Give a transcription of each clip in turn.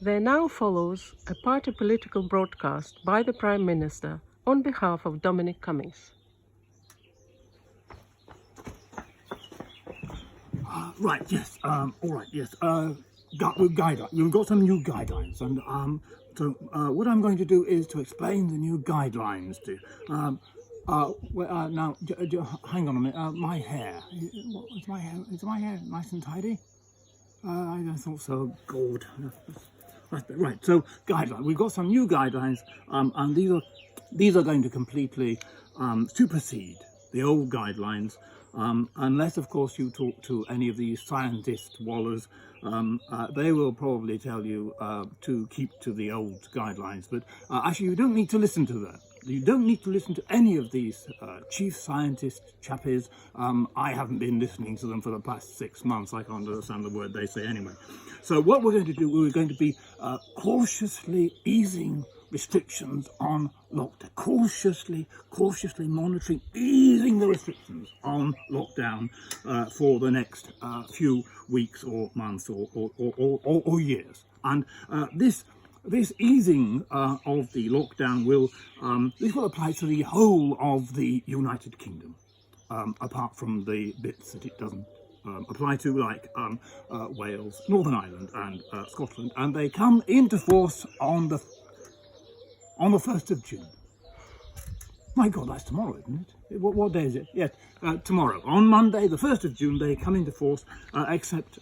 There now follows a party political broadcast by the Prime Minister on behalf of Dominic Cummings. Right, yes, all right, yes. We've got some new guidelines, and so what I'm going to do is to explain the new guidelines to you. Now, hang on a minute. My hair. Is my hair nice and tidy? I thought so. Good. Right. So guidelines. We've got some new guidelines, and these are going to completely supersede the old guidelines, unless, of course, you talk to any of these scientist wallers. They will probably tell you to keep to the old guidelines. But actually, you don't need to listen to that. You don't need to listen to any of these chief scientist chappies. I haven't been listening to them for the past 6 months. I can't understand the word they say anyway. So what we're going to do, we're going to be cautiously easing restrictions on lockdown, cautiously monitoring, easing the restrictions on lockdown for the next few weeks or months or years. And this easing of the lockdown will apply to the whole of the United Kingdom, apart from the bits that it doesn't apply to, like Wales, Northern Ireland, and Scotland, and they come into force on the 1st of June. My God, that's tomorrow, isn't it? What day is it? Yes, tomorrow. On Monday, the 1st of June, they come into force, except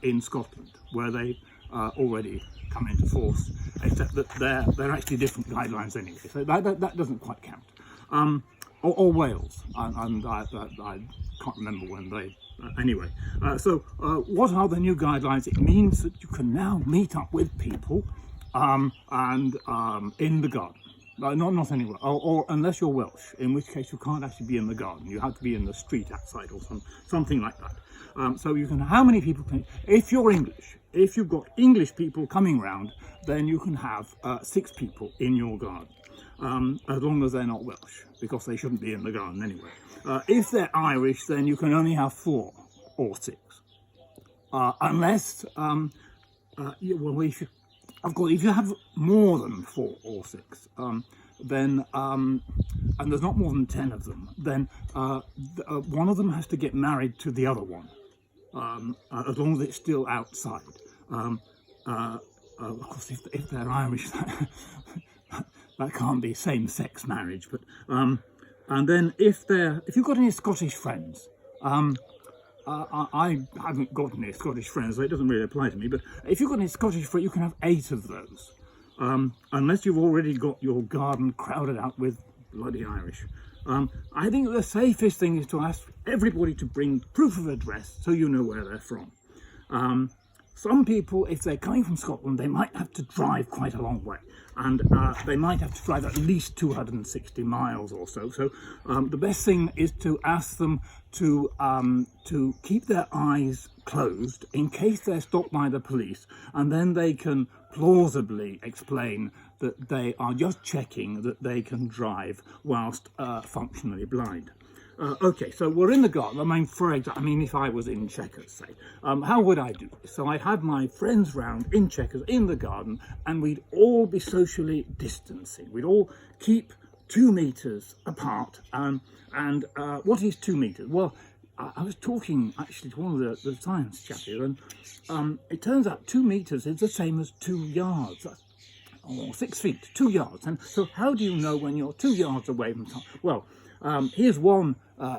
in Scotland, where they already come into force, except that they're actually different guidelines anyway, so that doesn't quite count. Or Wales, and I can't remember when they... anyway, so what are the new guidelines? It means that you can now meet up with people in the garden. Not anywhere, or unless you're Welsh, in which case you can't actually be in the garden. You have to be in the street outside or something like that. So you can, how many people can, if you're English, if you've got English people coming round, then you can have 6 people in your garden, as long as they're not Welsh, because they shouldn't be in the garden anyway. If they're Irish, then you can only have 4 or 6, unless, of course, if you have more than 4 or 6, then, and there's not more than 10 of them, then one of them has to get married to the other one, as long as it's still outside. Of course, if they're Irish, that can't be same-sex marriage. But and then if you've got any Scottish friends, I haven't got any Scottish friends, so it doesn't really apply to me, but if you've got any Scottish friends, you can have 8 of those, unless you've already got your garden crowded out with bloody Irish. I think the safest thing is to ask everybody to bring proof of address so you know where they're from. Some people, if they're coming from Scotland, they might have to drive quite a long way, and they might have to drive at least 260 miles or so. So the best thing is to ask them to keep their eyes closed in case they're stopped by the police, and then they can plausibly explain that they are just checking that they can drive whilst functionally blind. Okay, so we're in the garden. I mean, if I was in Chequers, say, how would I do this? So I'd have my friends round in Chequers in the garden, and we'd all be socially distancing. We'd all keep 2 meters apart. And what is 2 meters? Well, I was talking actually to one of the science chappies, and it turns out 2 meters is the same as 2 yards. Or 6 feet, 2 yards. And so how do you know when you're 2 yards away from something? Well, here's one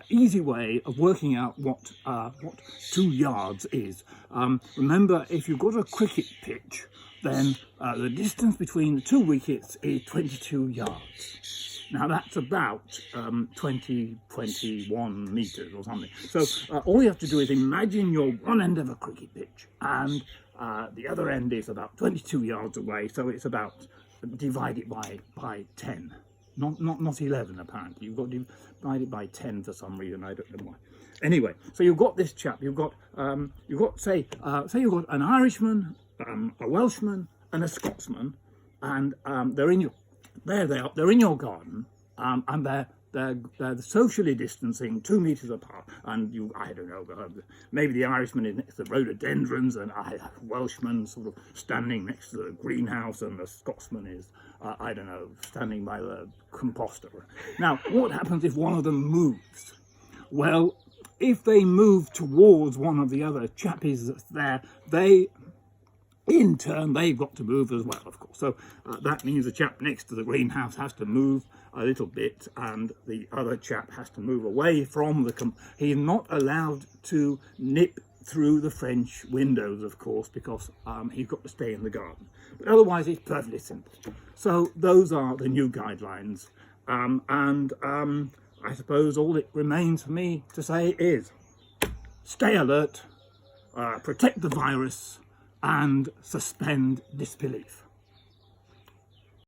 easy way of working out what 2 yards is. Remember, if you've got a cricket pitch, then the distance between the 2 wickets is 22 yards. Now that's about 21 meters or something. So all you have to do is imagine you're one end of a cricket pitch, and the other end is about 22 yards away, so it's about divided by 10. Not 11, apparently. You've got to divide it by 10 for some reason, I don't know why. Anyway, so you've got this chap, you've got say you've got an Irishman, a Welshman, and a Scotsman, and they're in your garden, and they're socially distancing 2 meters apart, and I don't know, maybe the Irishman is next to the rhododendrons, and Welshman sort of standing next to the greenhouse, and the Scotsman is, I don't know, standing by the composter. Now, what happens if one of them moves? Well, if they move towards one of the other chappies that's there, in turn, they've got to move as well, of course. So that means the chap next to the greenhouse has to move a little bit, and the other chap has to move away from he's not allowed to nip through the French windows, of course, because he's got to stay in the garden. But otherwise, it's perfectly simple. So those are the new guidelines. I suppose all it remains for me to say is stay alert, protect the virus, and suspend disbelief.